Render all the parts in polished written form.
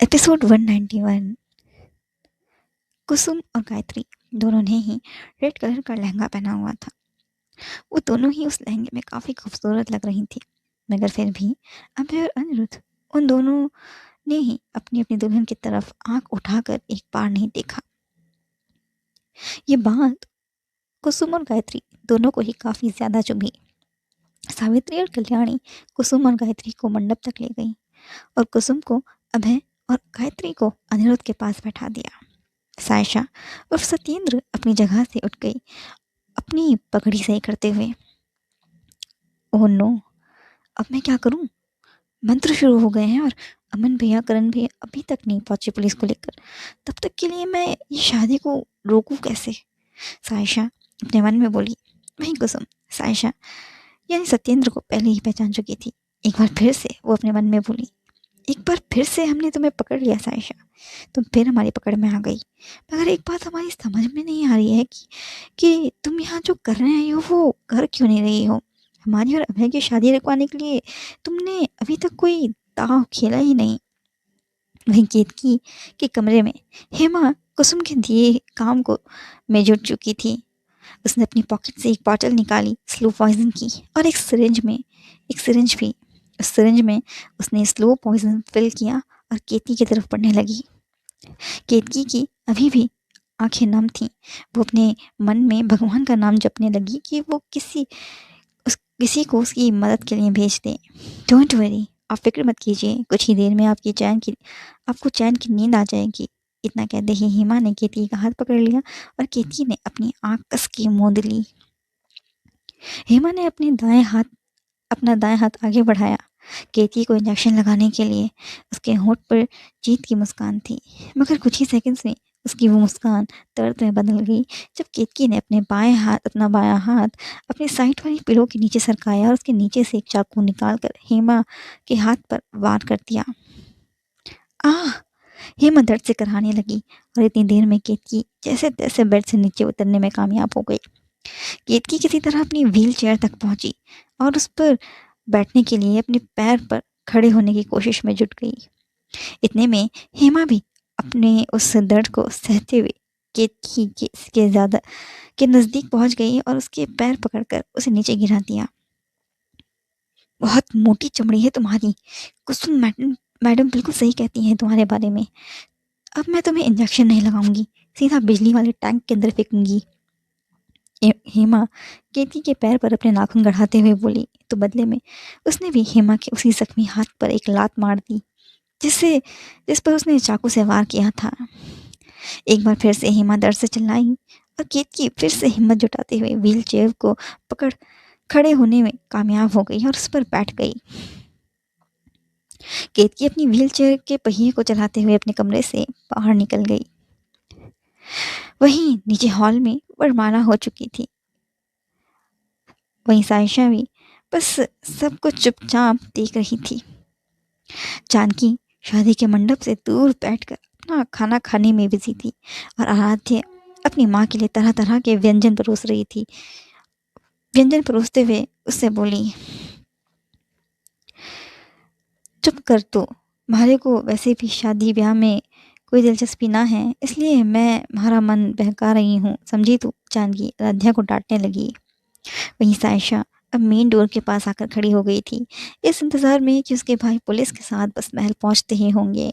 Episode 191। कुसुम और गायत्री दोनों ने ही रेड कलर का लहंगा पहना हुआ था। वो दोनों ही उस लहंगे में काफ़ी खूबसूरत लग रही थी, मगर फिर भी अभय और अनिरुद्ध उन दोनों ने ही अपनी अपनी दुल्हन की तरफ आंख उठाकर एक बार नहीं देखा। ये बात कुसुम और गायत्री दोनों को ही काफ़ी ज़्यादा चुभी। सावित्री और कल्याणी कुसुम और गायत्री को मंडप तक ले गई और कुसुम को अभय और गायत्री को अनिरुद्ध के पास बैठा दिया। सायशा और सत्येंद्र अपनी जगह से उठ गई, अपनी पगड़ी सही करते हुए। ओह नो, अब मैं क्या करूं? मंत्र शुरू हो गए हैं और अमन भैया करण भैया अभी तक नहीं पहुंचे पुलिस को लेकर। तब तक के लिए मैं ये शादी को रोकूं कैसे? सायशा अपने मन में बोली। वहीं कुसुम सायशा यानी सत्येंद्र को पहले ही पहचान चुकी थी। एक बार फिर से वो अपने मन में बोली, एक बार फिर से हमने तुम्हें पकड़ लिया सायशा, तुम फिर हमारी पकड़ में आ गई। मगर एक बात हमारी समझ में नहीं आ रही है कि तुम यहाँ जो करने आई हो वो कर क्यों नहीं रही हो? हमारी और अभय की शादी रुकवाने के लिए तुमने अभी तक कोई दांव खेला ही नहीं। वहीं केतकी के कमरे में हेमा कुसुम के दिए काम को में जुट चुकी थी। उसने अपनी पॉकेट से एक बॉटल निकाली स्लो पॉइजन की और एक सिरिंज भी। उस सिरिंज में उसने स्लो पॉइजन फिल किया और केतकी की तरफ बढ़ने लगी। केतकी की अभी भी आंखें नम थीं। वो अपने मन में भगवान का नाम जपने लगी कि वो किसी को उसकी मदद के लिए भेज दे। डोंट वरी, आप फिक्र मत कीजिए, कुछ ही देर में आपको चैन की नींद आ जाएगी। इतना कहते ही हेमा ने केतकी का हाथ पकड़ लिया और केतकी ने अपनी आंख कस के मूंद ली। हेमा ने अपना दाएं हाथ आगे बढ़ाया केतकी को इंजेक्शन लगाने के लिए। उसके होंठ पर जीत की मुस्कान थी, मगर कुछ ही सेकंड्स में उसकी वो मुस्कान दर्द में बदल गई जब केतकी ने अपना बायां हाथ अपनी साइड वाली पिलो के नीचे सरकाया और उसके नीचे से एक चाकू निकालकर हेमा के हाथ पर वार कर दिया। आह! हेमा दर्द से कराहने लगी और इतनी देर में केतकी जैसे तैसे बेड से नीचे उतरने में कामयाब हो गई। केतकी किसी तरह अपनी व्हील चेयर तक पहुंची और उस पर बैठने के लिए अपने पैर पर खड़े होने की कोशिश में जुट गई। इतने में हेमा भी अपने उस दर्द को सहते हुए केतकी के नज़दीक पहुंच गई और उसके पैर पकड़कर उसे नीचे गिरा दिया। बहुत मोटी चमड़ी है तुम्हारी, कुसुम मैडम बिल्कुल सही कहती हैं तुम्हारे बारे में। अब मैं तुम्हें इंजेक्शन नहीं लगाऊंगी, सीधा बिजली वाले टैंक के अंदर फेंकूंगी। हेमा केतकी के पैर पर अपने नाखून गढ़ाते हुए बोली, तो बदले में उसने भी हेमा के उसी जख्मी हाथ पर एक लात मार दी जिस पर उसने चाकू से वार किया था। एक बार फिर से हेमा दर्द से चिल्लाई और केतकी फिर से हिम्मत जुटाते हुए व्हील चेयर को पकड़ खड़े होने में कामयाब हो गई और उस पर बैठ गई। केतकी अपनी व्हील चेयर के पहिए को चलाते हुए अपने कमरे से बाहर निकल गई। वहीं नीचे हॉल में वरमाला हो चुकी थी। वहीं सायशा भी बस सब कुछ चुपचाप देख रही थी। जानकी शादी के मंडप से दूर बैठकर अपना खाना खाने में बिजी थी और आराध्य अपनी माँ के लिए तरह तरह के व्यंजन परोस रही थी। व्यंजन परोसते हुए उससे बोली, चुप कर, तो तुम्हारे को वैसे भी शादी ब्याह में कोई दिलचस्पी ना है, इसलिए मैं तुम्हारा मन बहका रही हूँ, समझी तू? जानकी आराध्या को डांटने लगी। वहीं सायशा अब मेन डोर के पास आकर खड़ी हो गई थी, इस इंतज़ार में कि उसके भाई पुलिस के साथ बस महल पहुंचते ही होंगे।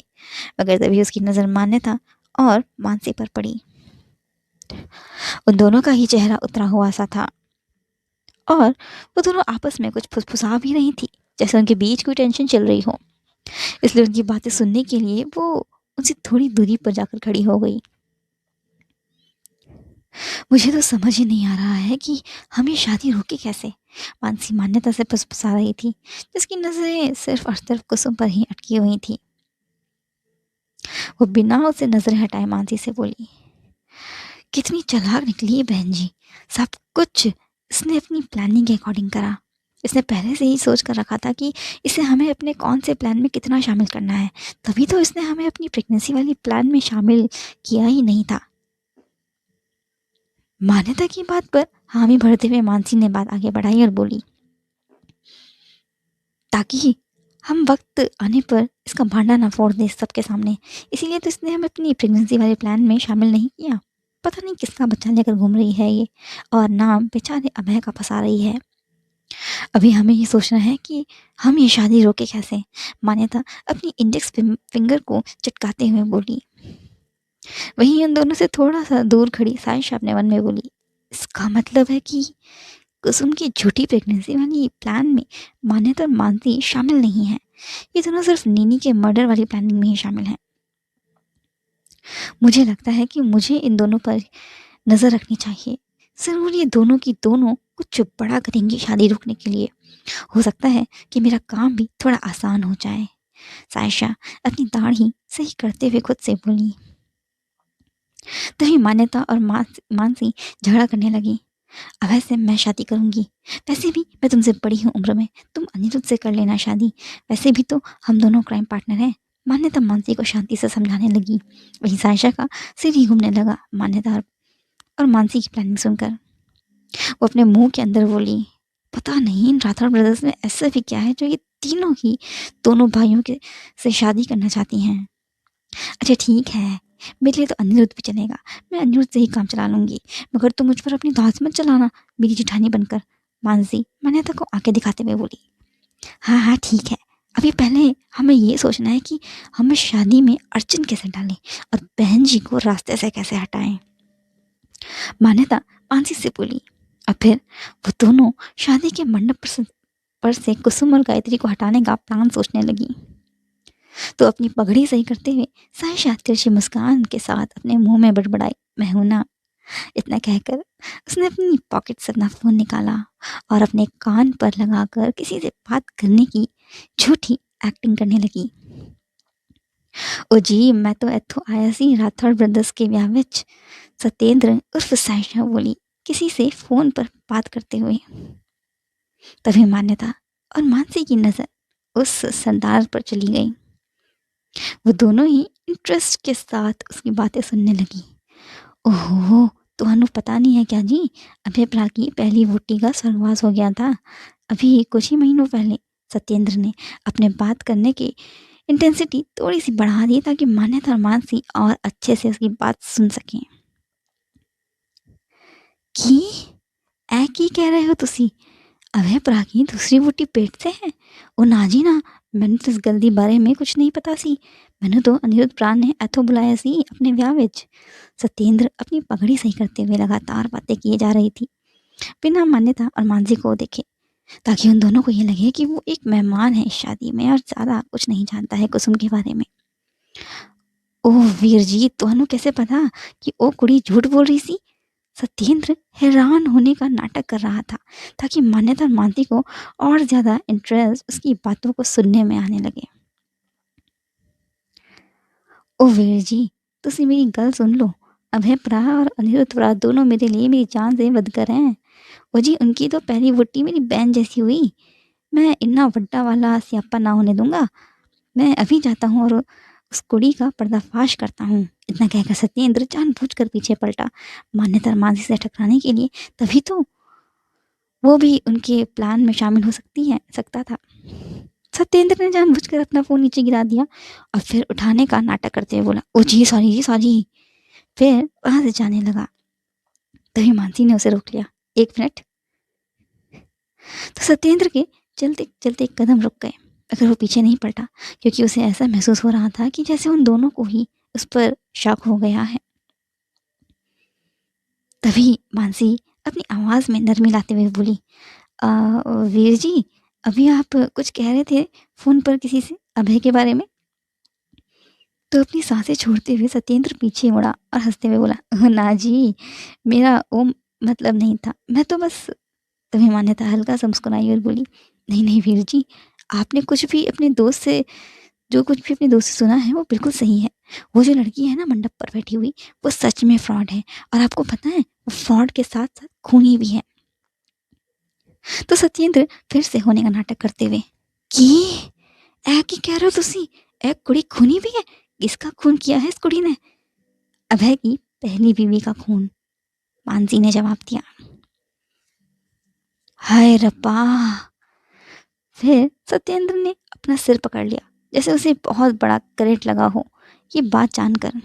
मगर तभी उसकी नज़र मान्यता और मानसी पर पड़ी। उन दोनों का ही चेहरा उतरा हुआ सा था और वो दोनों आपस में कुछ फुसफुसा भी रही थी, जैसे उनके बीच कोई टेंशन चल रही हो। इसलिए उनकी बातें सुनने के लिए वो उनसे थोड़ी दूरी पर जाकर खड़ी हो गई। मुझे तो समझ ही नहीं आ रहा है कि हम ये शादी रोके कैसे, मानसी मान्यता से फुसफुसा रही थी, जिसकी नजरें सिर्फ और सिर्फ कुसुम पर ही अटकी हुई थी। वो बिना उसे नजरें हटाए मानसी से बोली, कितनी चालाक निकली है बहन जी, सब कुछ इसने अपनी प्लानिंग के अकॉर्डिंग करा। इसने पहले से ही सोच कर रखा था कि इसे हमें अपने कौन से प्लान में कितना शामिल करना है, तभी तो इसने हमें अपनी प्रेगनेंसी वाली प्लान में शामिल किया ही नहीं था। मान्यता की बात पर हामी भरते हुए मानसी ने बात आगे बढ़ाई और बोली, ताकि हम वक्त आने पर इसका भांडा ना फोड़ दें सबके सामने। इसीलिए तो इसने हमें अपनी प्रेगनेंसी वाले प्लान में शामिल नहीं किया। पता नहीं किसका बच्चा लेकर घूम रही है ये, और नाम बेचारे अभय का फंसा रही है। अभी हमें ये सोचना है कि हम ये शादी रोके कैसे। मान्यता अपनी इंडेक्स फिंगर को चटकाते हुए बोली। वहीं उन दोनों से थोड़ा सा दूर खड़ी साइशा अपने मन में बोली, इसका मतलब है कि कुसुम की झूठी प्रेगनेंसी वाली प्लान में मान्यता और मानसी शामिल नहीं है। ये दोनों सिर्फ नीनी के मर्डर वाली प्लानिंग में ही शामिल हैं। मुझे लगता है कि मुझे इन दोनों पर नज़र रखनी चाहिए। ज़रूर ये दोनों की दोनों कुछ बड़ा करेंगी शादी रोकने के लिए। हो सकता है कि मेरा काम भी थोड़ा आसान हो जाए। सायशा अपनी दाढ़ी सही करते हुए खुद से बोली। तभी मान्यता और मानसी झगड़ा करने लगी। अभय से मैं शादी करूंगी। वैसे भी मैं तुमसे बड़ी हूँ उम्र में, तुम अनिरुद्ध से कर लेना शादी। वैसे भी तो हम दोनों क्राइम पार्टनर हैं। मान्यता मानसी को शांति से समझाने लगी। वहीं सायशा का सिर ही घूमने लगा मान्यता और मानसी की प्लानिंग सुनकर। वो अपने मुंह के अंदर बोली, पता नहीं इन राठौर ब्रदर्स में ऐसा भी क्या है जो ये तीनों ही दोनों भाइयों के से शादी करना चाहती हैं। अच्छा ठीक है, मेरे लिए तो अनिरुद्ध भी चलेगा। मैं अनिरुद्ध से ही काम चला लूंगी, मगर तुम मुझ पर अपनी दांत मत चलाना मेरी जिठानी बनकर। मानसी मान्यता को आंखें दिखाते हुए बोली। हाँ हाँ ठीक है, अभी पहले हमें ये सोचना है कि हमें शादी में अड़चन कैसे डालें और बहन जी को रास्ते से कैसे हटाएं। मान्यता मानसी से बोली। और फिर वो दोनों शादी के मंडप पर से कुसुम और गायत्री को हटाने का प्लान सोचने लगी। तो अपनी पगड़ी सही करते हुए सायशा तिरछी मुस्कान के साथ अपने मुंह में बड़बड़ाई, मैं हूं ना। इतना कहकर उसने अपनी पॉकेट से अपना फोन निकाला और अपने कान पर लगाकर किसी से बात करने की झूठी एक्टिंग करने लगी। ओ जी मैं तो इत्थों आया सी राठौर ब्रदर्स के ब्याह विच। सत्येंद्र उर्फ सायशा बोली किसी से फोन पर बात करते हुए। तभी मान्यता और मानसी की नजर उस सरदार पर चली गई। वो दोनों ही इंटरेस्ट के साथ उसकी बातें सुनने लगी। ओहो, तुम्हें पता नहीं है क्या जी, अभय प्रा की पहली वोटी का स्वर्गवास हो गया था। अभी कुछ ही महीनों पहले सत्येंद्र ने अपने बात करने की इंटेंसिटी थोड़ी सी बढ़ा दी ताकि मान्यता और मानसी और अच्छे से उसकी बात सुन सकें। की ऐ की कह रहे हो तुसी? अभय प्रा की दूसरी वोटी पेट से है? ओ ना जी ना, मैंने तो इस गलती बारे में कुछ नहीं पता सी। मैंने तो अनिरुद्ध प्राण ने ऐथो बुलाया सी अपने ब्याह विच। सत्येंद्र अपनी पगड़ी सही करते हुए लगातार बातें किए जा रही थी, बिना मान्यता और मानसी को देखे, ताकि उन दोनों को ये लगे कि वो एक मेहमान है इस शादी में और ज़्यादा कुछ नहीं जानता है कुसुम के बारे में। ओह वीर जी, तुहानू कैसे पता कि ओ कुड़ी झूठ बोल रही सी? सत्येंद्र हैरान होने का नाटक कर रहा था ताकि मान्यता और मानसी को और ज़्यादा इंटरेस्ट उसकी बातों को सुनने में आने लगे। ओ वीर जी, तुसी मेरी गल सुन लो। अभय प्रा और अनिरुद्ध प्रा दोनों मेरे लिए मेरी जान से बदकर हैं। ओ जी, उनकी तो पहली वोटी मेरी बहन जैसी हुई। मैं इतना बड्डा वाला स्यापा ना होने दूंगा। मैं अभी जाता हूँ और उस कुड़ी का पर्दाफाश करता हूँ। इतना कहकर सत्येंद्र जानबूझकर पीछे पलटा मान्यता और मानसी से टकराने के लिए। तभी तो वो भी उनके प्लान में शामिल हो सकता था। सत्येंद्र ने जानबूझकर अपना फोन नीचे गिरा दिया और फिर उठाने का नाटक करते हुए बोला, ओ जी सॉरी। फिर वहां से जाने लगा। तभी मानसी ने उसे रोक लिया। एक मिनट। तो सत्येंद्र के चलते चलते कदम रुक गए, अगर वो पीछे नहीं पलटा, क्योंकि उसे ऐसा महसूस हो रहा था कि जैसे उन दोनों को ही उस पर शक हो गया है। तभी मानसी अपनी आवाज़ में नरमी लाते हुए बोली, वीर जी, अभी आप कुछ कह रहे थे फ़ोन पर किसी से अभय के बारे में। तो अपनी सांसें छोड़ते हुए सत्येंद्र पीछे मुड़ा और हंसते हुए बोला, ना जी, मेरा वो मतलब नहीं था, मैं तो बस। तभी मान्यता हल्का सा मुस्कुराई और बोली, नहीं नहीं वीर जी, आपने कुछ भी अपने दोस्त से जो कुछ भी अपने दोस्त से सुना है वो बिल्कुल सही है। वो जो लड़की है ना मंडप पर बैठी हुई, वो सच में फ्रॉड है, और आपको पता है वो फ्रॉड के साथ साथ खूनी भी है। तो सत्येंद्र फिर से होने का नाटक करते हुए, की ऐ की कह रहे हो तुसी? ऐ कुड़ी खूनी भी है? किसका खून किया है इस कुड़ी ने? अभय की पहली बीवी का खून, मानसी ने जवाब दिया। हाय रब्बा, फिर सत्येंद्र ने अपना सिर पकड़ लिया, जैसे उसे बहुत बड़ा करंट लगा हो ये बात जानकर।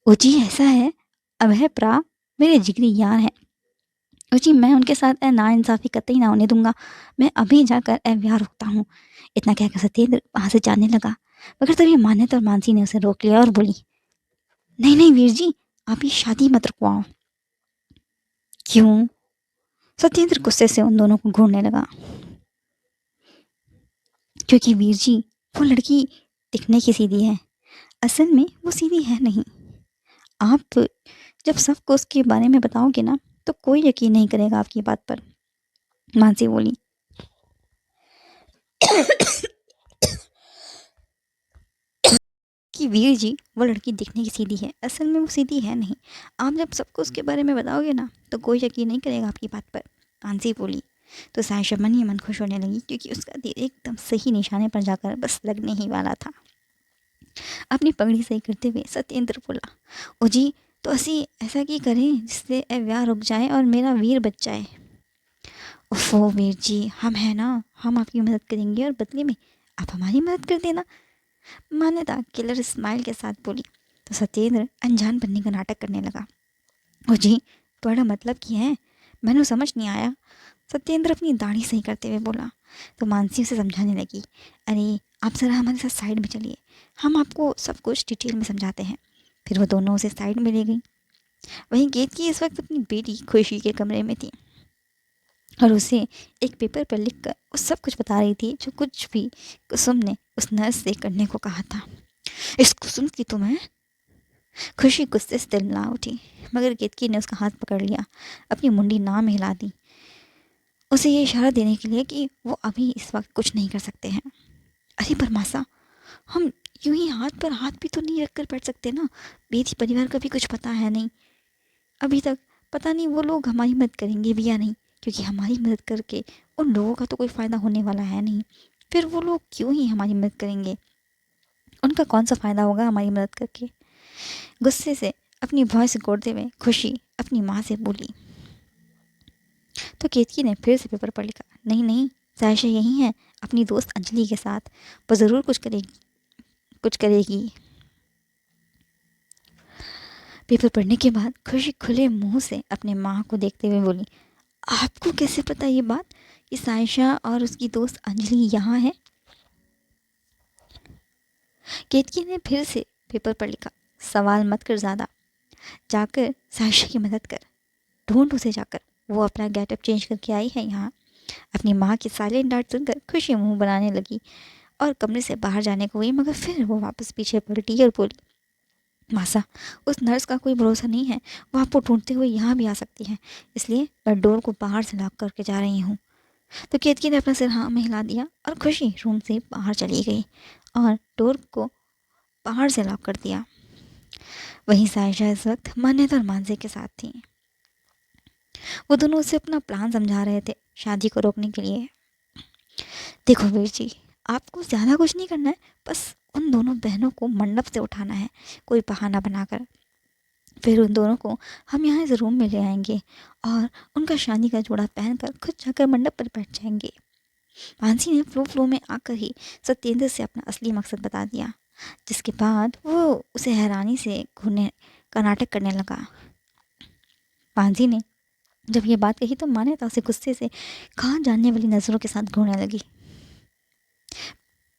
ओ जी ऐसा है, अभय प्रा मेरे जिगरी यार हैं। ओ जी मैं उनके साथ नाइंसाफ़ी कतई ना होने दूंगा। मैं अभी जाकर व्यवहार रोकता हूँ। इतना कहकर सत्येंद्र वहाँ से जाने लगा, मगर तभी मान्यता और मानसी ने उसे रोक लिया और बोली, नहीं नहीं वीर जी, आप ये शादी मत रुकवाओ। क्यों? सत्येंद्र गुस्से से उन दोनों को घूरने लगा। क्योंकि वीर जी वो लड़की दिखने की सीधी है, असल में वो सीधी है नहीं। आप जब सबको उसके बारे में बताओगे ना तो कोई यकीन नहीं करेगा आपकी बात पर। मानसी बोली। कि वीर जी वो लड़की दिखने की सीधी है, असल में वो सीधी है नहीं। आप जब सबको उसके बारे में बताओगे ना तो कोई यकीन नहीं करेगा आपकी बात पर। मानसी बोली। तो सायशा मन ही मन खुश होने लगी, क्योंकि उसका दिल एकदम सही निशाने पर जाकर बस लगने ही वाला था। अपनी पगड़ी सही करते हुए सत्येंद्र बोला, ओ जी तो असी ऐसा की करें जिससे ब्याह रुक जाए और मेरा वीर बच जाए। ओफो वीर जी, हम हैं ना, हम आपकी मदद करेंगे और बदले में आप हमारी मदद कर देना। मान्यता किलर स्माइल के साथ बोली। तो सत्येंद्र अनजान बनने का नाटक करने लगा। ओ जी बड़ा मतलब की है, मैंने समझ नहीं आया। सत्येंद्र अपनी दाढ़ी सही करते हुए बोला। तो मानसी उसे समझाने लगी, अरे आप ज़रा हमारे साथ साइड में चलिए, हम आपको सब कुछ डिटेल में समझाते हैं। फिर वो दोनों उसे साइड में ले गई। वहीं केतकी इस वक्त अपनी बेटी खुशी के कमरे में थी और उसे एक पेपर पर लिखकर वो सब कुछ बता रही थी जो कुछ भी कुसुम ने उस नर्स से करने को कहा था। इस कुसुम की तो मैं खुशी गुस्से से तिलमिला उठी, मगर केतकी ने उसका हाथ पकड़ लिया, अपनी मुंडी ना में हिला दी, उसे ये इशारा देने के लिए कि वो अभी इस वक्त कुछ नहीं कर सकते हैं। अरे पर मासा, हम यूं ही हाथ पर हाथ भी तो नहीं रख कर बैठ सकते ना। बेटी परिवार का भी कुछ पता है नहीं अभी तक। पता नहीं वो लोग हमारी मदद करेंगे भी या नहीं, क्योंकि हमारी मदद करके उन लोगों का तो कोई फ़ायदा होने वाला है नहीं। फिर वो लोग क्यों ही हमारी मदद करेंगे, उनका कौन सा फ़ायदा होगा हमारी मदद करके। गुस्से से अपनी वॉइस कोड़ते हुए खुशी अपनी माँ से बोली। तो केतकी ने फिर से पेपर पर लिखा, नहीं नहीं, सायशा यही है अपनी दोस्त अंजलि के साथ, वो ज़रूर कुछ करेगी। पेपर पढ़ने के बाद खुशी खुले मुंह से अपने माँ को देखते हुए बोली, आपको कैसे पता ये बात कि सायशा और उसकी दोस्त अंजलि यहाँ है? केतकी ने फिर से पेपर पर लिखा, सवाल मत कर ज़्यादा, जाकर सायशा की मदद कर, ढूंढ उसे जाकर, वो अपना गेटअप चेंज करके आई है यहाँ। अपनी माँ की साइलेंट डांट सुनकर खुशी मुंह बनाने लगी और कमरे से बाहर जाने को हुई, मगर फिर वो वापस पीछे पलटी और बोली, मासा उस नर्स का कोई भरोसा नहीं है, वो आपको ढूंढते हुए यहाँ भी आ सकती है, इसलिए मैं डोर को बाहर से लॉक करके जा रही हूँ। तो केतकी ने अपना सिर हाँ में हिला दिया और खुशी रूम से बाहर चली गई और डोर को बाहर से लॉक कर दिया। वहीं सायशा इस वक्त मान्यता और मानसी के साथ थी। वो दोनों उसे अपना प्लान समझा रहे थे शादी को रोकने के लिए। देखो वीर जी, आपको ज़्यादा कुछ नहीं करना है, बस उन दोनों बहनों को मंडप से उठाना है कोई बहाना बनाकर। फिर उन दोनों को हम यहाँ इस रूम में ले आएंगे और उनका शादी का जोड़ा पहनकर खुद जाकर मंडप पर बैठ जाएंगे। मानसी ने फ्लो में आकर ही सत्येंद्र से अपना असली मकसद बता दिया, जिसके बाद वो उसे हैरानी से घूरने का नाटक करने लगा। मानसी ने जब ये बात कही तो मान्यता उसे गुस्से से कहाँ जानने वाली नज़रों के साथ घूरने लगी।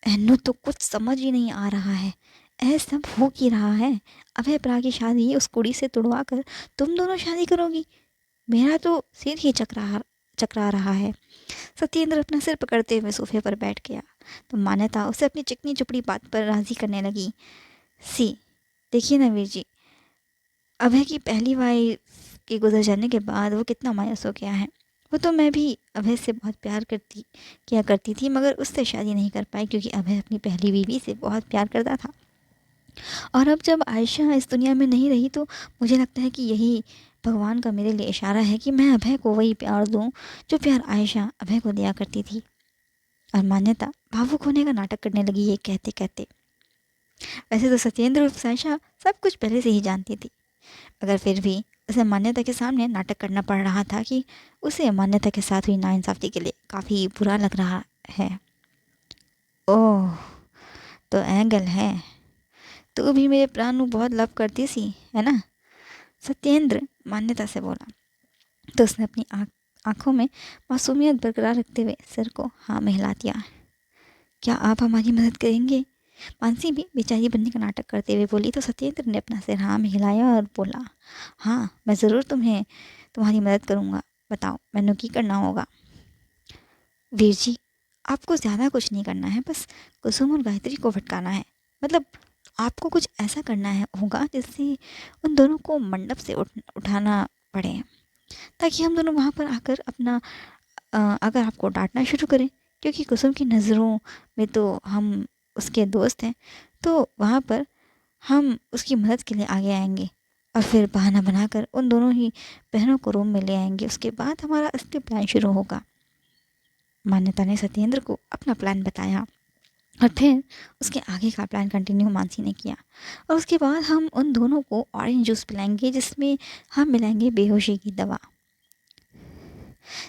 एन्नो तो कुछ समझ ही नहीं आ रहा है, ऐसा सब हो ही रहा है। अभय प्रा की शादी उस कुड़ी से तुड़वा कर तुम दोनों शादी करोगी, मेरा तो सिर ही चकरा रहा है। सत्येंद्र अपना सिर पकड़ते हुए सोफे पर बैठ गया तो मान्यता उसे अपनी चिकनी चुपड़ी बात पर राजी करने लगी। देखिए ना वीर जी, अभय की पहली वाइफ के गुजर जाने के बाद वो कितना मायूस हो गया है। वो तो मैं भी अभय से बहुत प्यार किया करती थी, मगर उससे शादी नहीं कर पाई क्योंकि अभय अपनी पहली बीवी से बहुत प्यार करता था। और अब जब आयशा इस दुनिया में नहीं रही तो मुझे लगता है कि यही भगवान का मेरे लिए इशारा है कि मैं अभय को वही प्यार दूं जो प्यार आयशा अभय को दिया करती थी। और मान्यता भावुक होने का नाटक करने लगी ये कहते कहते। वैसे तो सत्येंद्र और सायशा सब कुछ पहले से ही जानती थी, मगर फिर भी उसे मान्यता के सामने नाटक करना पड़ रहा था कि उसे मान्यता के साथ हुई नाइंसाफ़ी के लिए काफ़ी बुरा लग रहा है। ओह, तो एंगल है। तू भी मेरे प्राण ਨੂੰ बहुत लव करती सी, है ना? सत्येंद्र मान्यता से बोला। तो उसने अपनी आंखों में मासूमियत बरकरार रखते हुए सिर को हाँ में हिला दिया। क्या आप हमारी मदद करेंगे? मानसी भी बेचारी बनने का नाटक करते हुए बोली। तो सत्येंद्र ने अपना सिर हाँ में हिलाया और बोला, हाँ मैं ज़रूर तुम्हारी मदद करूँगा। बताओ मैंने की करना होगा? वीर जी, आपको ज़्यादा कुछ नहीं करना है, बस कुसुम और गायत्री को भटकाना है। मतलब आपको कुछ ऐसा करना है होगा जिससे उन दोनों को मंडप से उठाना पड़े, ताकि हम दोनों वहाँ पर आकर अपना अगर आपको डांटना शुरू करें, क्योंकि कुसुम की नज़रों में तो हम उसके दोस्त हैं, तो वहाँ पर हम उसकी मदद के लिए आगे आएंगे और फिर बहाना बनाकर उन दोनों ही बहनों को रूम में ले आएंगे। उसके बाद हमारा असली प्लान शुरू होगा। मान्यता ने सत्येंद्र को अपना प्लान बताया और फिर उसके आगे का प्लान कंटिन्यू मानसी ने किया। और उसके बाद हम उन दोनों को ऑरेंज जूस पिलाएंगे, जिसमें हम मिलाएंगे बेहोशी की दवा,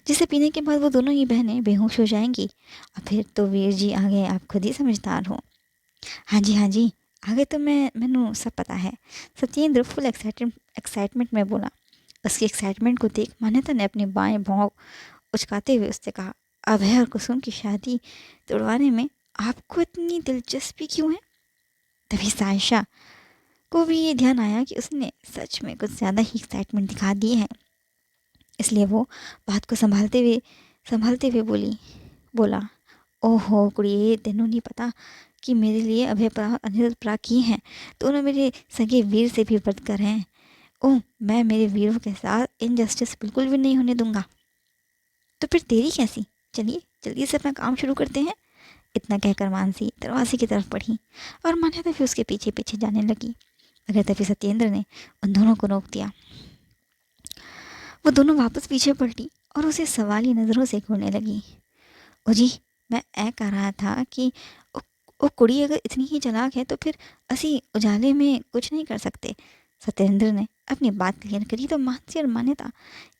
जिसे पीने के बाद वो दोनों ही बहनें बेहोश हो जाएंगी। और फिर तो वीर जी आगे आप खुद ही समझदार हो। हाँ जी हाँ जी, आगे तो मैनू सब पता है। सत्येंद्र फुल एक्साइटमेंट में बोला। उसकी एक्साइटमेंट को देख मान्यता ने अपने बाएं भौं उचकाते हुए उससे कहा, अभय और कुसुम की शादी तोड़वाने में आपको इतनी दिलचस्पी क्यों है? तभी सायशा को भी ये ध्यान आया कि उसने सच में कुछ ज़्यादा ही एक्साइटमेंट दिखा दी है, इसलिए वो बात को संभालते हुए बोला, ओहो कुड़िए, तेनू नहीं पता कि मेरे लिए अभय और अनिरुद्ध प्रा की हैं। दोनों मेरे सगे वीर से भी बढ़कर हैं। ओह, मैं मेरे वीरों के साथ इनजस्टिस बिल्कुल भी नहीं होने दूंगा। तो फिर तेरी कैसी? चलिए जल्दी से अपना काम शुरू करते हैं। इतना कहकर मानसी दरवाजे की तरफ बढ़ी और मान्यता भी उसके पीछे पीछे जाने लगी, मगर तभी सत्येंद्र ने उन दोनों को रोक दिया। वो दोनों वापस पीछे पलटी और उसे सवाली नज़रों से घूरने लगी। ओ जी, मैं कह रहा था कि ओ कुड़ी अगर इतनी ही चालाक है तो फिर असी उजाले में कुछ नहीं कर सकते। सत्येंद्र ने अपनी बात क्लियर करी तो मानसी और मान्यता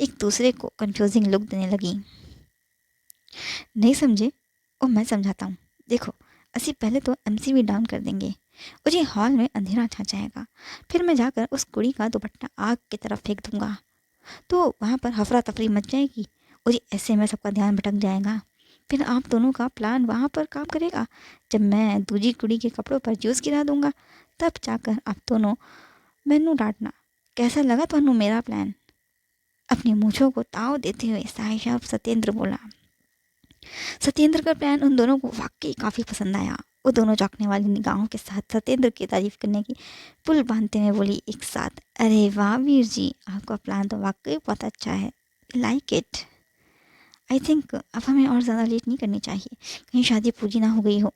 एक दूसरे को कंफ्यूजिंग लुक देने लगी। नहीं समझे? ओ मैं समझाता हूँ। देखो, असी पहले तो एमसीबी डाउन कर देंगे। मुझे हॉल में अंधेरा छा जाएगा। फिर मैं जाकर उस कुड़ी का दुपट्टा आग की तरफ फेंक दूंगा, तो वहाँ पर हफरा तफरी मच जाएगी। मुझे ऐसे में सबका ध्यान भटक जाएगा। फिर आप दोनों का प्लान वहाँ पर काम करेगा। जब मैं दूजी कुड़ी के कपड़ों पर जूस गिरा दूंगा, तब जाकर आप दोनों मैनू डांटना। कैसा लगा तुहानू मेरा प्लान? अपनी मूछों को ताव देते हुए साहिब सत्येंद्र बोला। सत्येंद्र का प्लान उन दोनों को वाकई काफ़ी पसंद आया। वो दोनों चौंकने वाली निगाहों के साथ सत्येंद्र की तारीफ करने की पुल बांधते हुए बोली एक साथ, अरे वाह वीर जी, आपका प्लान तो वाकई बहुत अच्छा है। Like it. आई थिंक अब हमें और ज़्यादा लेट नहीं करनी चाहिए, कहीं शादी पूरी ना हो गई हो।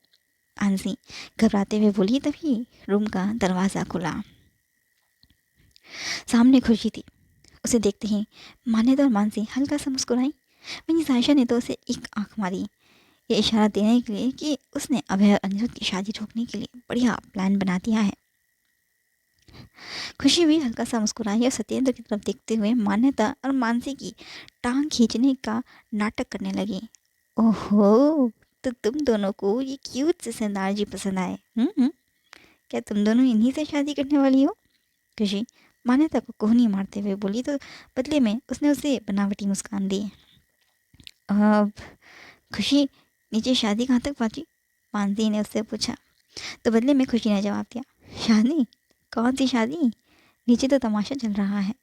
आंसी घबराते हुए बोली। तभी रूम का दरवाज़ा खुला। सामने खुशी थी। उसे देखते ही मान्यता और मानसी हल्का सा मुस्कुराई। वहीं सायशा ने तो उसे एक आंख मारी, ये इशारा देने के लिए कि उसने अभय और अनिरुद्ध की शादी रोकने के लिए बढ़िया प्लान बना दिया है। खुशी भी हल्का सा मुस्कुराई और सत्येंद्र की तरफ देखते हुए मान्यता और मानसी की टांग खींचने का नाटक करने लगी। ओहो, तो तुम दोनों को ये क्यूट से सरदार जी पसंद आए? क्या तुम दोनों इन्हीं से शादी करने वाली हो? खुशी मान्यता को कोहनी मारते हुए बोली, तो बदले में उसने उसे बनावटी मुस्कान दी। अब खुशी, नीचे शादी कहाँ तक पहुँची? मानसी ने उससे पूछा। तो बदले में खुशी ने जवाब दिया, शादी? कौन सी शादी? नीचे तो तमाशा चल रहा है।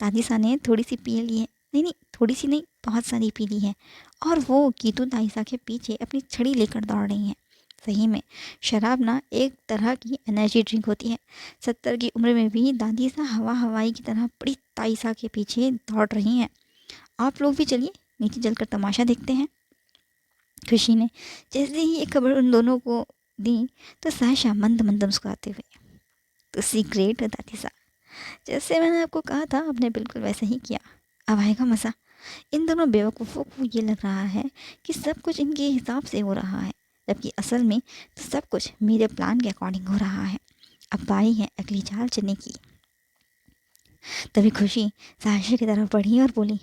दादी सा ने थोड़ी सी पी ली है। नहीं नहीं, थोड़ी सी नहीं, बहुत सारी पी ली है। और वो कीतू दाईसा के पीछे अपनी छड़ी लेकर दौड़ रही हैं। सही में शराब ना एक तरह की एनर्जी ड्रिंक होती है। 70 की उम्र में भी दादी सा हवाई की तरह बड़ी ताईसा के पीछे दौड़ रही हैं। आप लोग भी चलिए, नीचे चलकर तमाशा देखते हैं। खुशी ने जैसे ही एक खबर उन दोनों को दी, तो सायशा मंद मंद मुस्कुराते हुए, तो सीक्रेट है दादी सा, जैसे मैंने आपको कहा था आपने बिल्कुल वैसा ही किया। अब आएगा मज़ा। इन दोनों बेवकूफ़ों को ये लग रहा है कि सब कुछ इनके हिसाब से हो रहा है, जबकि असल में तो सब कुछ मेरे प्लान के अकॉर्डिंग हो रहा है। अब बारी है अगली चाल चलने की। तभी खुशी सायशा की तरफ बढ़ी और बोली,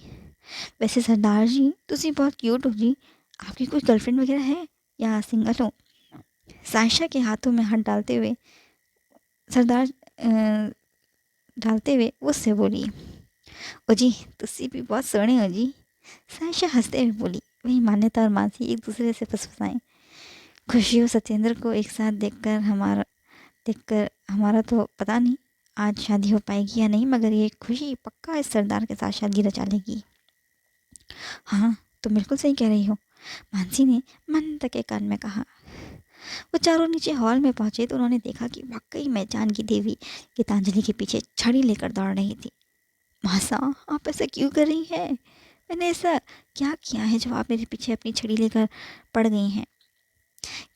वैसे सरदार जी तुसी बहुत क्यूट हो जी। आपकी कोई गर्लफ्रेंड वगैरह है या सिंगल हो? सायशा के हाथों में हाथ सरदार अ, डालते हुए उससे बोली। ओ जी, तुसी भी बहुत सोहने हो जी। सायशा हंसते हुए बोली। वही मान्यता और मानसी एक दूसरे से फुसफुसाएं। खुशी और सत्येंद्र को एक साथ देखकर हमारा तो पता नहीं आज शादी हो पाएगी या नहीं, मगर ये खुशी पक्का इस सरदार के साथ शादी रचा लेगी। हाँ, तुम बिल्कुल सही कह रही हो, मानसी ने मन्नत के कान में कहा। वो चारों नीचे हॉल में पहुंचे तो उन्होंने देखा कि वाकई में जानकी देवी गीतांजलि के पीछे छड़ी लेकर दौड़ रही थी। मासा, आप ऐसा क्यों कर रही हैं? मैंने ऐसा क्या किया है जो आप मेरे पीछे अपनी छड़ी लेकर पड़ गई हैं?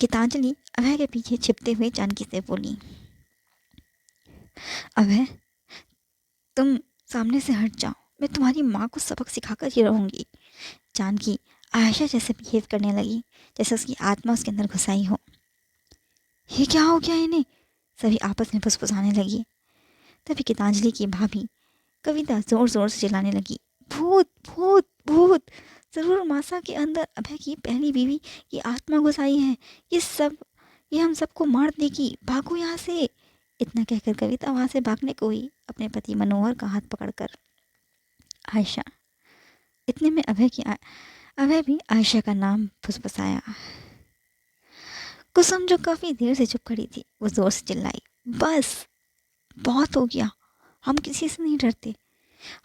गीतांजलि अभय के पीछे छिपते हुए जानकी से बोली। अभय, तुम सामने से हट जाओ, मैं तुम्हारी माँ को सबक सिखाकर ही रहूंगी। जानकी आयशा जैसे बिहेव करने लगी जैसे उसकी आत्मा उसके अंदर घुसाई हो। ये क्या हो गया इन्हें? सभी आपस में फुसफुसाने लगी। तभी गीतांजलि की भाभी कविता जोर जोर से चिल्लाने लगी। भूत भूत भूत, जरूर मासा के अंदर अभय की पहली बीवी की आत्मा घुस आई है। ये हम सबको मार देगी, भागो यहाँ से। इतना कहकर कविता वहां से भागने को हुई, अपने पति मनोहर का हाथ पकड़कर। आयशा। इतने में अभय भी आयशा का नाम फुसफुसाया। कुसुम जो काफी देर से चुप खड़ी थी, वो जोर से चिल्लाई। बस, बहुत हो गया, हम किसी से नहीं डरते।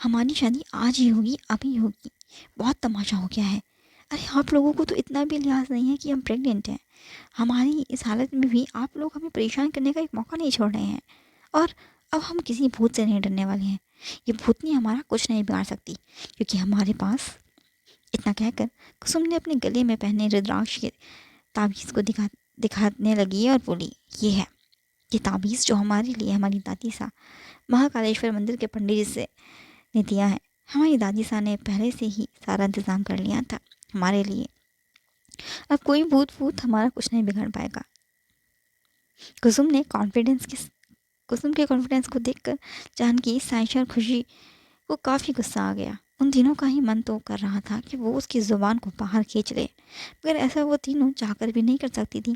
हमारी शादी आज ही होगी, अभी होगी। बहुत तमाशा हो गया है। अरे आप लोगों को तो इतना भी लिहाज नहीं है कि हम प्रेग्नेंट हैं। हमारी इस हालत में भी आप लोग हमें परेशान करने का एक मौका नहीं छोड़ रहे हैं। और अब हम किसी भूत से नहीं डरने वाले हैं। ये भूतनी हमारा कुछ नहीं बिगाड़ सकती, क्योंकि हमारे पास। इतना कहकर कुसुम ने अपने गले में पहने रुद्राक्ष के ताबीज़ को दिखाने लगी और बोली। ये है ये ताबीज़ जो हमारे लिए हमारी दादी सा महाकालेश्वर मंदिर के पंडित जी से ने दिया है। हमारी दादी सा ने पहले से ही सारा इंतज़ाम कर लिया था हमारे लिए। अब कोई भूत भूत हमारा कुछ नहीं बिगाड़ पाएगा। कुसुम ने कुसुम के कॉन्फिडेंस को देखकर जानकी, सायशा और खुशी को काफ़ी गुस्सा आ गया। उन तीनों का ही मन तो कर रहा था कि वो उसकी ज़ुबान को बाहर खींच ले, मगर ऐसा वो तीनों चाहकर भी नहीं कर सकती थी,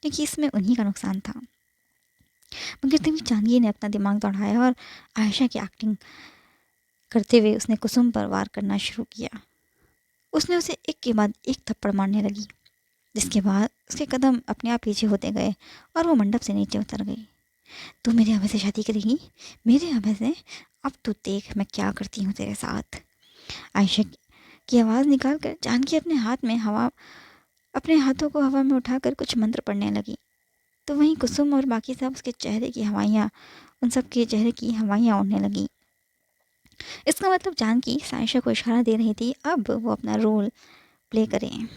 क्योंकि इसमें उन्हीं का नुकसान था। मगर तभी जानकी ने अपना दिमाग दौड़ाया और आयशा की एक्टिंग करते हुए उसने कुसुम पर वार करना शुरू किया। उसने उसे एक के बाद एक थप्पड़ मारने लगी, जिसके बाद उसके कदम अपने आप पीछे होते गए और वो मंडप से नीचे उतर गई। तू मेरे अभय से शादी करेगी? मेरे अभय से? अब तू देख मैं क्या करती हूँ तेरे साथ। आयशा की आवाज़ निकालकर जानकी अपने हाथों को हवा में उठाकर कुछ मंत्र पढ़ने लगी। तो वहीं कुसुम और बाकी सब उसके चेहरे की हवाइयाँ उन सब के चेहरे की हवाइयाँ उड़ने लगी। इसका मतलब जानकी सायशा को इशारा दे रही थी अब वो अपना रोल प्ले करें।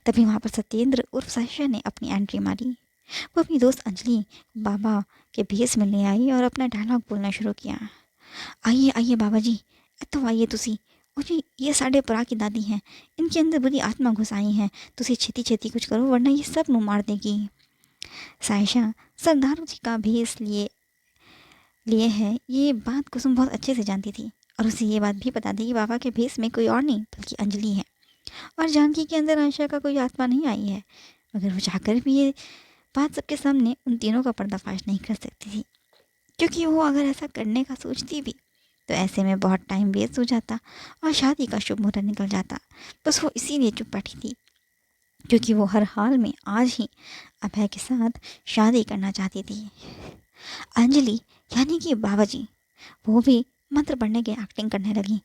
तभी वहाँ पर सत्येंद्र उर्फ सायशा ने अपनी एंट्री मारी। वो अपनी दोस्त अंजलि बाबा के भेस मिलने आई और अपना डायलॉग बोलना शुरू किया। आइए आइए बाबा जी, तो आइए तुसी। ओ जी, ये साढ़े परा की दादी हैं, इनके अंदर बुरी आत्मा घुस आई है। तुसी छेती छेती कुछ करो वरना ये सब मुँह मार देगी। सायशा सरदार जी का भेस लिए है, ये बात कुसुम बहुत अच्छे से जानती थी और उसे ये बात भी पता थी कि बाबा के भेस में कोई और नहीं बल्कि अंजलि है और जानकी के अंदर आयशा का कोई आत्मा नहीं आई है। मगर वो चाहकर भी ये बात सबके सामने उन तीनों का पर्दाफाश नहीं कर सकती थी, क्योंकि वो अगर ऐसा करने का सोचती भी तो ऐसे में बहुत टाइम वेस्ट हो जाता और शादी का शुभ मुहूर्त निकल जाता। बस वो इसीलिए चुप बैठी थी, क्योंकि वो हर हाल में आज ही अभय के साथ शादी करना चाहती थी। अंजलि यानी कि बाबा जी, वो भी मंत्र पढ़ने की एक्टिंग करने लगी,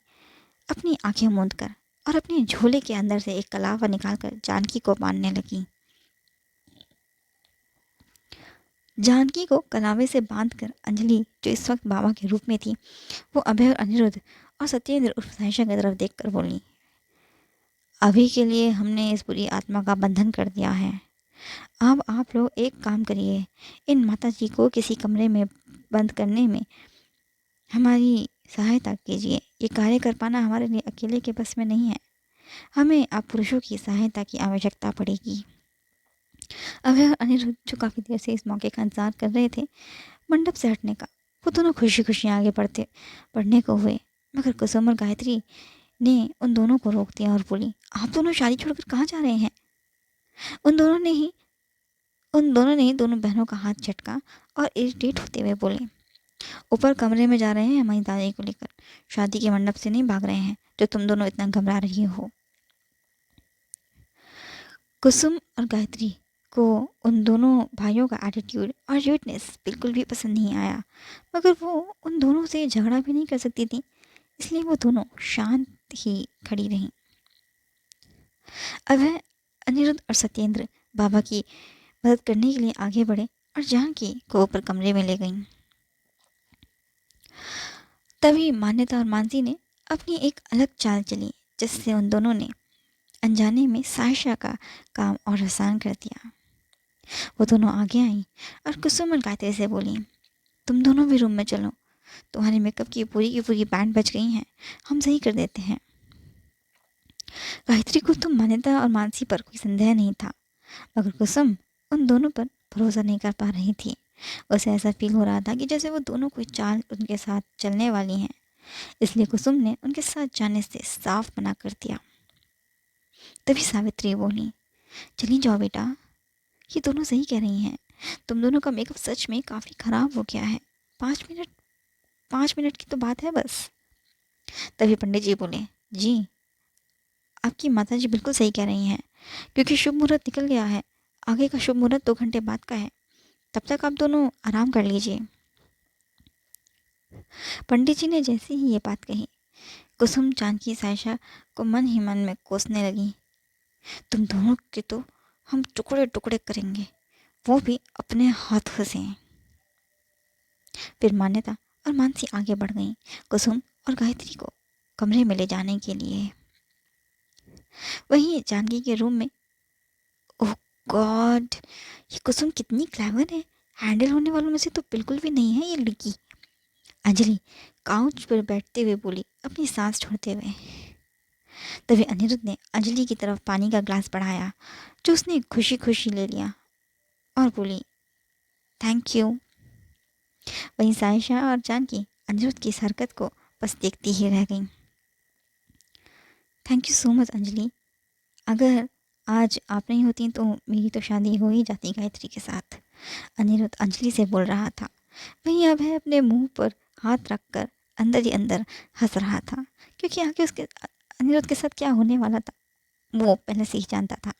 अपनी आंखें मूंद कर और अपने झोले के अंदर से एक कलावा निकालकर जानकी को बांधने लगी। जानकी को कलावे से बांधकर अंजलि, जो इस वक्त बाबा के रूप में थी, वो अभय और अनिरुद्ध और सत्येंद्र उर्फ सायशा की तरफ देखकर बोली। अभी के लिए हमने इस बुरी आत्मा का बंधन कर दिया है। अब आप लोग एक काम करिए, इन माता जी को किसी कमरे में बंद करने में हमारी सहायता कीजिए। ये कार्य कर पाना हमारे लिए अकेले के बस में नहीं है, हमें आप पुरुषों की सहायता की आवश्यकता पड़ेगी। अभय और अनिरुद्ध, जो काफ़ी देर से इस मौके का इंतजार कर रहे थे मंडप से हटने का, वो दोनों खुशी खुशी आगे बढ़ने को हुए, मगर कुसुम और गायत्री ने उन दोनों को रोक दिया और बोली, आप दोनों शादी छोड़कर कहाँ जा रहे हैं? उन दोनों ने ही उन दोनों ने दोनों बहनों का हाथ झटका और इरिटेट होते हुए बोले, ऊपर कमरे में जा रहे हैं हमारी दादी को लेकर, शादी के मंडप से नहीं भाग रहे हैं जो तुम दोनों इतना घबरा रही हो। कुसुम और गायत्री को उन दोनों भाइयों का एटीट्यूड और र्यूडनेस बिल्कुल भी पसंद नहीं आया, मगर वो उन दोनों से झगड़ा भी नहीं कर सकती थी, इसलिए वो दोनों शांत ही खड़ी रहीं। अभय, अनिरुद्ध और सत्येंद्र बाबा की मदद करने के लिए आगे बढ़े और जानकी को ऊपर कमरे में ले गईं। तभी मान्यता और मानसी ने अपनी एक अलग चाल चली, जिससे उन दोनों ने अनजाने में सायशा का काम और आसान कर दिया। वो दोनों आगे आईं और कुसुम और गायत्री से बोली, तुम दोनों भी रूम में चलो, तुम्हारे मेकअप की पूरी बैंड बच गई हैं, हम सही कर देते हैं। गायत्री को तो मान्यता और मानसी पर कोई संदेह नहीं था, मगर कुसुम उन दोनों पर भरोसा नहीं कर पा रही थी। उसे ऐसा फील हो रहा था कि जैसे वो दोनों कोई चाल उनके साथ चलने वाली हैं, इसलिए कुसुम ने उनके साथ जाने से साफ मना कर दिया। तभी सावित्री बोली, चली जाओ बेटा, ये दोनों सही कह रही हैं, तुम दोनों का मेकअप सच में काफ़ी ख़राब हो गया है, 5 मिनट की तो बात है बस। तभी पंडित जी बोले, जी आपकी माता जी बिल्कुल सही कह रही हैं, क्योंकि शुभ मुहूर्त निकल गया है, आगे का शुभ मुहूर्त 2 घंटे बाद का है, तब तक आप दोनों आराम कर लीजिए। पंडित जी ने जैसे ही ये बात कही, कुसुम जानकी सायशा को मन ही मन में कोसने लगी। तुम दोनों के तो हम टुकड़े टुकड़े करेंगे, वो भी अपने हाथों से। फिर मान्यता और मानसी आगे बढ़ गईं, कुसुम और गायत्री को कमरे में ले जाने के लिए। वहीं जानकी के रूम में, ओह गॉड, ये कुसुम कितनी क्लेवर है, हैंडल होने वालों में से तो बिल्कुल भी नहीं है ये लड़की। अंजलि काउच पर बैठते हुए बोली, अपनी सांस छोड़ते हुए। तभी अनिरुद्ध ने अंजलि की तरफ पानी का ग्लास बढ़ाया, जो उसने खुशी खुशी ले लिया और बोली, थैंक यू। वहीं सायशा और जानकी अनिरुद्ध की इस हरकत को बस देखती ही रह गईं। Thank you so much Anjali, अगर आज आप नहीं होती तो मेरी तो शादी हो ही जाती गायत्री के साथ, अनिरुद्ध अंजलि से बोल रहा था। वहीं अब है अपने मुंह पर हाथ रखकर अंदर ही अंदर हंस रहा था, क्योंकि आगे उसके अनिरुद्ध के साथ क्या होने वाला था वो पहले से ही जानता था।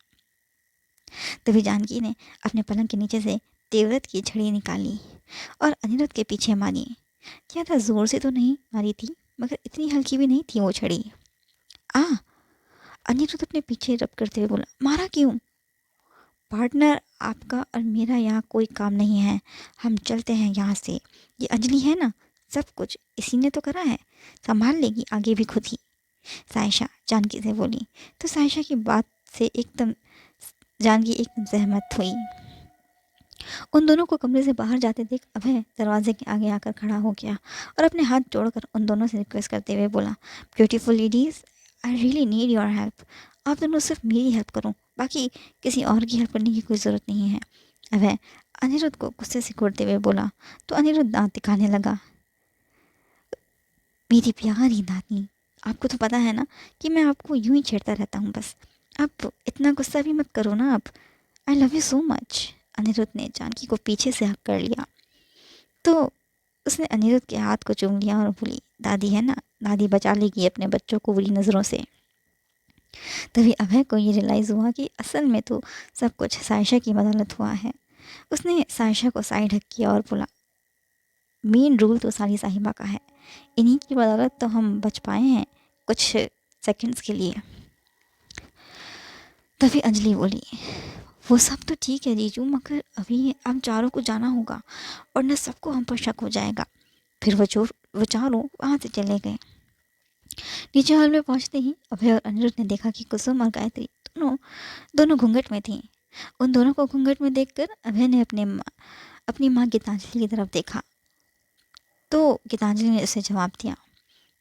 तभी जानकी ने अपने पलंग के नीचे से देवव्रत की छड़ी निकाली और अनिरुद्ध के पीछे मारी। ज़्यादा जोर से तो नहीं मारी थी, मगर इतनी हल्की भी नहीं थी वो छड़ी। आ अनिरुद्ध अपने पीछे रब करते हुए बोला, मारा क्यों? पार्टनर, आपका और मेरा यहाँ कोई काम नहीं है, हम चलते हैं यहाँ से। ये अंजलि है ना, सब कुछ इसी ने तो करा है, संभाल लेगी आगे भी खुद ही, सायशा जानकी से बोली। तो सायशा की बात से एकदम जानकी एकदम सहमत हुई। उन दोनों को कमरे से बाहर जाते देख अभय दरवाजे के आगे आकर खड़ा हो गया और अपने हाथ जोड़कर उन दोनों से रिक्वेस्ट करते हुए बोला, beautiful ladies, I really need your help. आप दोनों सिर्फ मेरी हेल्प करो, बाकी किसी और की हेल्प करने की कोई ज़रूरत नहीं है। अभय अनिरुद्ध को गुस्से से घूरते हुए बोला, तो अनिरुद्ध दांत दिखाने लगा। मेरी प्यारी नानी, आपको तो पता है ना कि मैं आपको यूं ही छेड़ता रहता हूँ बस, अब इतना गुस्सा भी मत करो ना। अब I love you so much. Aniruddh ने जानकी को पीछे से हक कर लिया, तो उसने अनिरुद्ध के हाथ को चूम लिया और बोली, दादी है ना, दादी बचा लेगी अपने बच्चों को बुरी नज़रों से। तभी अभय को ये रियलाइज़ हुआ कि असल में तो सब कुछ सायशा की बदौलत हुआ है। उसने सायशा को साइड हक किया और बोला, मेन रूल तो सारी साहिबा का है, इन्हीं की बदौलत तो हम बच पाए हैं कुछ सेकंड्स के लिए। तभी अंजलि बोली, वो सब तो ठीक है जीजू, मगर अभी हम चारों को जाना होगा और न सबको हम पर शक हो जाएगा। फिर वो चारों वहाँ से चले गए। नीचे हॉल में पहुँचते ही अभय और अनिरुद्ध ने देखा कि कुसुम और गायत्री दोनों दोनों घूंघट में थीं। उन दोनों को घूंघट में देखकर अभय ने अपनी माँ गीतांजलि की तरफ देखा, तो गीतांजलि ने उसे जवाब दिया,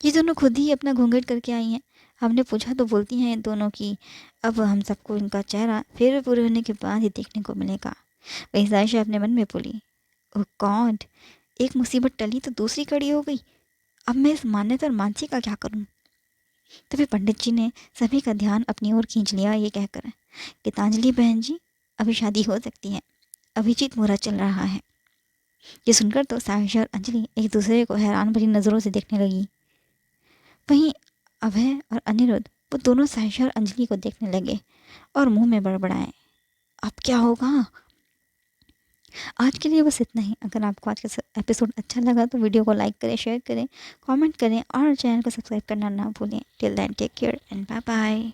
ये दोनों खुद ही अपना घूंघट करके आई हैं, हमने पूछा तो बोलती हैं इन दोनों की अब हम सबको इनका चेहरा फेरे पूरे होने के बाद ही देखने को मिलेगा। वही सायशा अपने मन में बोली, ओह गॉड, एक मुसीबत टली तो दूसरी खड़ी हो गई, अब मैं इस मान्यता और मानसी का क्या करूं? तभी पंडित जी ने सभी का ध्यान अपनी ओर खींच लिया, ये कहकर, गीतांजलि बहन जी, अभी शादी हो सकती है, अभिजीत मुहूर्त चल रहा है। ये सुनकर तो साक्षी और अंजलि एक दूसरे को हैरान भरी नज़रों से देखने लगी। वहीं अभय और अनिरुद्ध वो दोनों साक्षी और अंजलि को देखने लगे और मुंह में बड़बड़ाए, अब क्या होगा। आज के लिए बस इतना ही। अगर आपको आज का एपिसोड अच्छा लगा तो वीडियो को लाइक करें, शेयर करें, कमेंट करें और चैनल को सब्सक्राइब करना ना भूलें। Till then take care and bye bye.